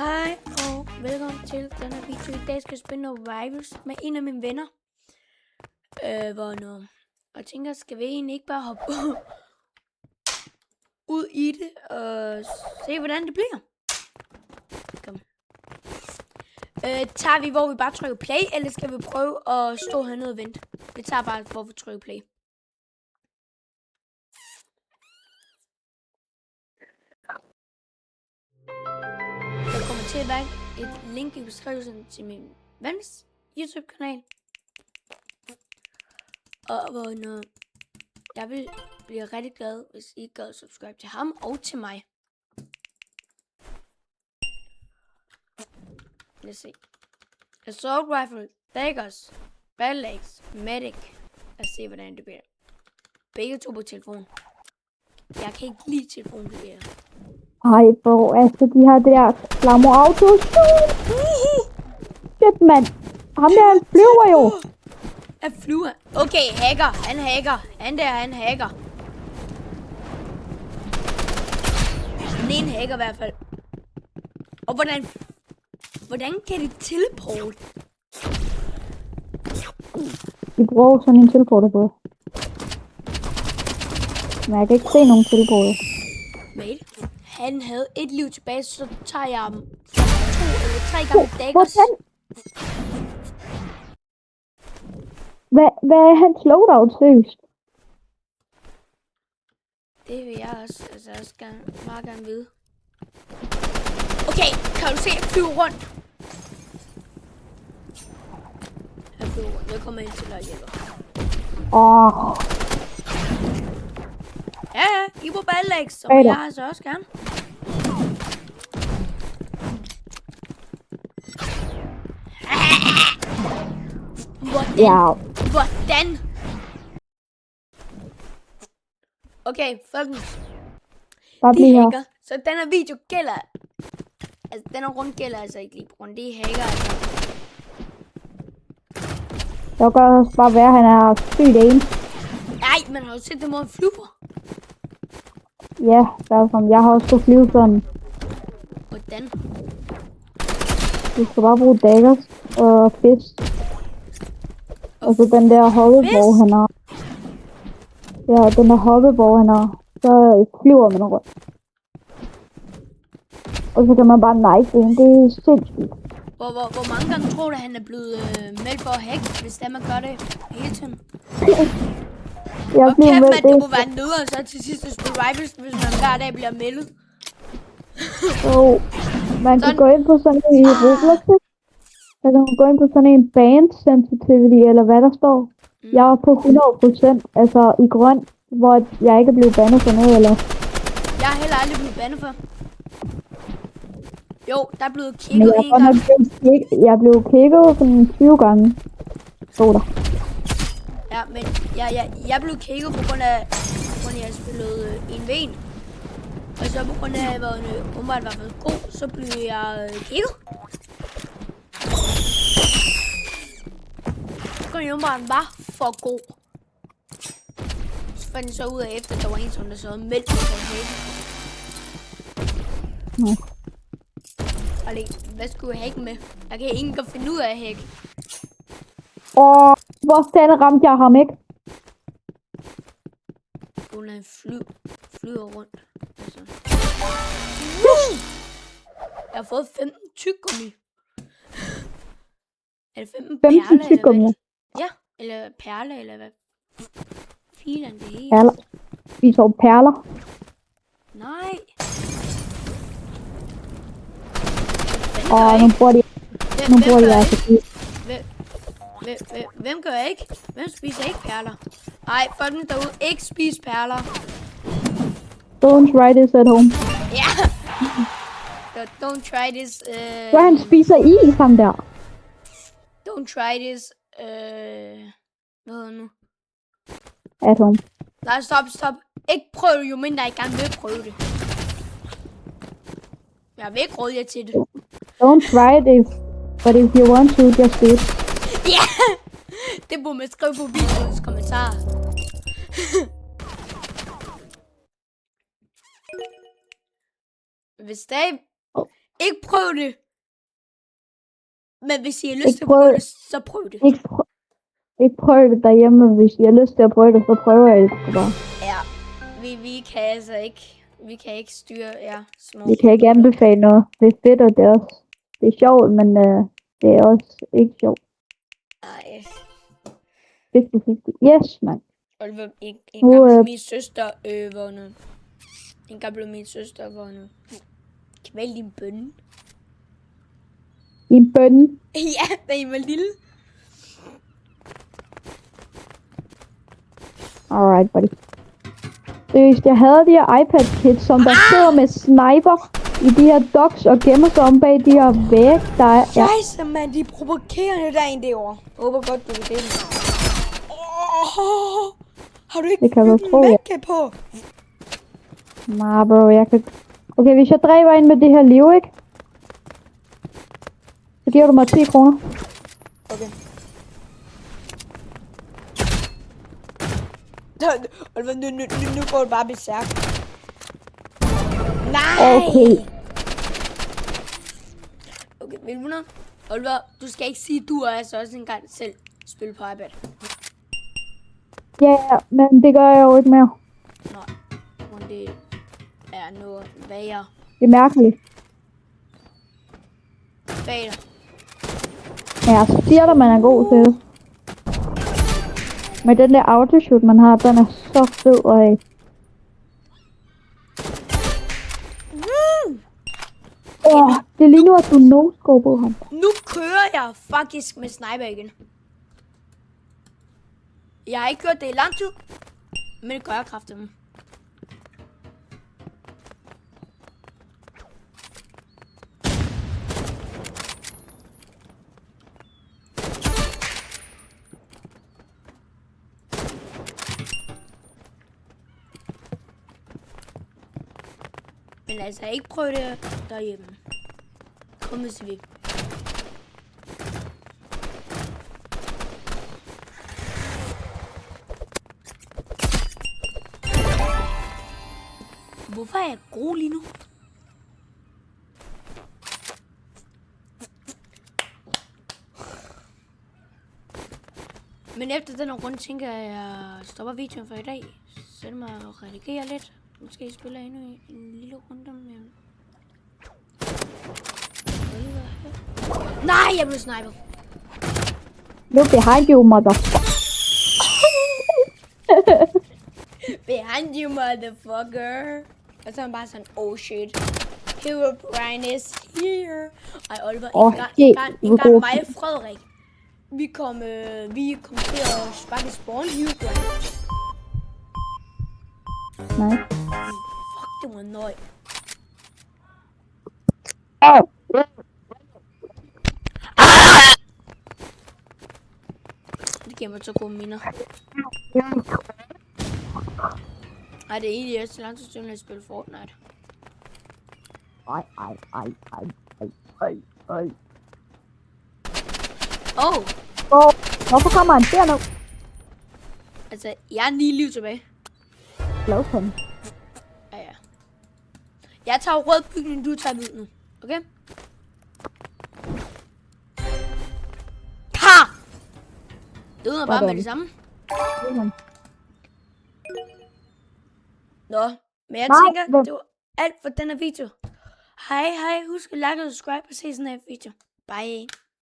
Hej og velkommen til denne video. I dag skal jeg spille noget Rivals med en af mine venner. Og jeg tænker, skal vi egentlig ikke bare hoppe ud i det og se, hvordan det bliver? Kom. Tager vi, hvor vi bare trykker play, eller skal vi prøve at stå hernede og vente? Vi tager bare, hvor vi trykker play. Der kommer til at være et link i beskrivelsen til min vens YouTube-kanal. Og jeg vil blive rigtig glad, hvis I gør subscribe til ham og til mig. Lad os se. Assault Rifle, Daggers, Battle Axe, Medic. Lad os se, hvordan det bliver. Begge to på telefon. Jeg kan ikke lide telefonen, det her. Ej, hvor altså, de har det der Flammer Auto. Shit, mand. Ham der, han flyver jo. Han flyver. Okay, hacker. Han hacker. Han hacker. Den ene hacker i hvert fald. Og hvordan kan de teleporte? De bruger sådan en teleporterbåd. Men jeg kan ikke se nogen teleporter. Mate, han havde et liv tilbage, så tager jeg ham 2 eller 3 gange daggers. Hvad er hans loadout, seriøst? Det vil jeg også, meget gerne vide. Okay, kan du se, at flyve rundt? Han flyver rundt. Jeg kommer ind til at hjælpe. Ja, I på ballæg, så må jeg altså også gerne. Hvordan? Okay, folkens. De hacker. Så den her video gælder. Altså, den her rundt gælder altså ikke lige på grund af de hacker. Altså. Det kan også bare være, at han er sygt en. Nej, men har du set den måde, han flyver? Ja, derfor. Jeg har også kunne flyve sådan. Hvordan? Du skal bare bruge daggers og fisk. Og så den der hoppebog, han har. Ja, den der hoppebog, han har. Så flyver man rundt. Og så kan man bare knife ind. Det er sindssygt. Hvor mange gange tror du, han er blevet meldt for at hack, hvis det man gør det hele tiden? Det må være nederen så til sidst at spille Rivals, hvis man hver dag bliver meldet. Man kan gå ind på sådan en Roblox. Man kan gå ind på sådan en band sensitivity, eller hvad der står. Jeg er på 100%, altså i grøn, hvor jeg ikke er blevet bandet for noget, eller? Jeg har heller aldrig blevet bandet for. Jo, der er blevet kigget en gang. Jeg blev kigget sådan 20 gange. Stod der. Ja, men jeg blev kigget på grund af, at jeg spillede en ven. Og så på grund af, at jeg var god, så blev jeg kigget. Nummeren var for god. Så fandt jeg så ud af efter, at der var en, der så havde meldt mig for hack. Hvad skulle jeg hacke med? Jeg kan ikke engang finde ud af at hacke. Hvor fanden ramte jeg ham, ikke? Hun er flyver rundt. Altså. Jeg har fået 15 tyggegummi. Er det 15 perler, tyggegummi? Ja, eller perler, eller hvad? Filen, det hele. Perler. Vi så perler. Nej. Nu bruger de altså. Hvem gør ikke? Hvem spiser ikke perler? Nej, folkene derude ikke spise perler. Don't try this at home. Ja. Don't try this. Hvad han spiser i ham der? Don't try this. Hvad hedder nu? At home. Nej, stop. Ikke prøv det, jo mindre jeg gerne vil prøve det. Jeg vil ikke råde jer til det. Don't try it, but if you want to, just do it. Ja! Det må man skrive på videoens kommentarer. Hvis Ikke prøv det. Men hvis I har lyst Ikke til at prøve prøv- det, så prøv det. Ikke prøv det derhjemme. Hvis I har lyst til at prøve det, så prøver jeg det sgu bare. Ja, vi kan altså ikke. Vi kan ikke styre jer små. Vi kan ikke anbefale noget. Det er fedt, og det er også... Det er sjovt, men det er også ikke sjovt. Ej. 50-50. Yes, mand. Oliver, en Nu, gang blev min søster vågnet. En gang blev min søster vågnet. Kvæl din bønne. I en bønne. Ja, da I var lille. Alright, buddy. Seriøst, jeg havde de her iPad-kids, som der sidder med sniper i de her docks og gemmer sig om bag de her væg, der er... Ja, Scheisse, mand, de er provokerende derinde derovre. Jeg håber godt, du vil se dem. Har du ikke Det kan du bygget tro, en ja. mække på? nah, bro, jeg kan... Okay, hvis jeg dræber en med det her liv, ikke? Så giver du mig 10 kroner. Okay. Oliver, nu går det bare besærk. Nej! Okay. Okay, vil du noget? Oliver, du skal ikke sige, at du er altså også engang selv spille på iPad. Ja, men det gør jeg jo ikke mere. Nej, men det er noget værre. Det er mærkeligt. Bag dig. Men jeg siger dig, man er god til det. Men den der autoshoot, man har, den er så fed, og det er lige nu, at du no-scope på ham. Nu kører jeg faktisk med sniper igen. Jeg har ikke gjort det i lang tid, men det gør jeg kraftedeme. Men altså, ikke prøv det derhjemme. Kom, hvis vi. Hvorfor er jeg god lige nu? Men efter den her runde tænker jeg, at jeg stopper videoen for i dag. Sæt mig og redigere lidt. Måske spiller jeg endnu en lille runde med... Nej, jeg blev snipet. Look behind you, motherfucker. Behind you, motherfucker. Og så er han bare sådan, oh shit. Hero Brian is here. Ej, Oliver, en gang mig og Frederik. Vi kom til at sparke spawn Hero Brian. Nej. Fuck, det var nøj. Det giver mig så gode minder. Ej, det er egentlig også lang tid siden, at spille Fortnite. Ej. Oh, Hvorfor kommer han der nu? altså, jeg er 9 liv tilbage. Glad på den. Ja. Jeg tager rød bygning, du tager hvid nu. Okay? Ha! Det var bare med det samme. Nå, men jeg tænker, det var alt for denne video. Hej, husk at like og subscribe og se sådan en video. Bye.